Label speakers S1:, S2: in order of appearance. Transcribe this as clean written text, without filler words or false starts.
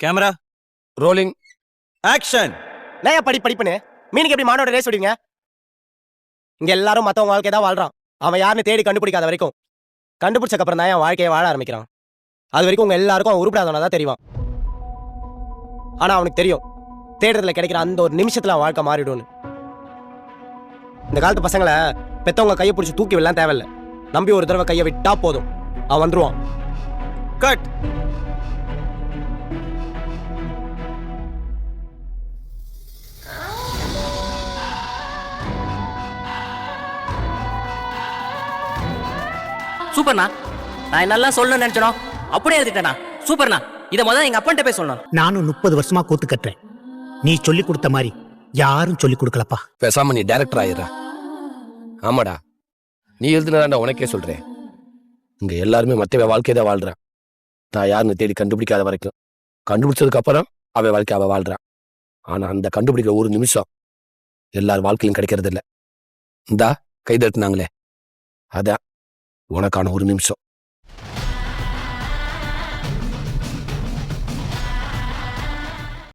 S1: Camera
S2: rolling
S1: action.
S3: நான் படிப்புன்னு மீனுக்கு எப்படி மானோட ரேஸ் விடுவீங்க? இங்க எல்லாரும் மத்தவங்க வாழ்க்கை தான் வாழ்றான். அவன் யாருன்னு தேடி கண்டுபிடிக்காத வரைக்கும், கண்டுபிடிச்சக்கு அப்புறம் தான் என் வாழ்க்கையை வாழ ஆரம்பிக்கிறான். அது வரைக்கும் உங்க எல்லாருக்கும் அவன் உருப்படாதவனா தான் தெரியும். ஆனா அவனுக்கு தெரியும், தேடுறதுல கிடைக்கிற அந்த ஒரு நிமிஷத்துல அவன் வாழ்க்கை மாறிடும்னு. இந்த காலத்து பசங்களை பெத்தவங்க கையை பிடிச்சி தூக்கி விடலாம் தேவையில்லை. நம்பி ஒரு தடவை கையை விட்டா போதும், அவன் வந்துருவான்.
S1: கட்.
S4: சூப்பர்ண்ணா. நான் என்னெல்லாம் சொல்லணும்னு நினைச்சனோ அப்படியே எழுதிட்டேண்ணா. சூப்பர்ண்ணா. இதை முதல்ல எங்க அப்பன்ட்ட போய் சொல்லணும்.
S5: நானும் 30 வருஷமா கூத்து கட்டுறேன். நீ சொல்லி கொடுத்த மாதிரி யாரும் சொல்லி கொடுக்கலப்பா.
S2: பேசாம நீ டைரக்டர் ஆயிடுற. ஆமாடா, நீ எழுதுனதாண்டா உனக்கே சொல்றேன். இங்க எல்லாருமே மத்தவ வாழ்க்கையை தான் வாழ்றான். நான் யாருன்னு தேடி கண்டுபிடிக்காத வரைக்கும், கண்டுபிடிச்சதுக்கு அப்புறம் அவ வாழ்க்கை அவ வாழ்றான். ஆனா அந்த கண்டுபிடிக்கிற ஒரு நிமிஷம் எல்லார் வாழ்க்கையிலும் கிடைக்கிறது இல்ல. இந்தா கைதட்டுனாங்களே, அதான் உனக்கான ஒரு நிமிஷம்.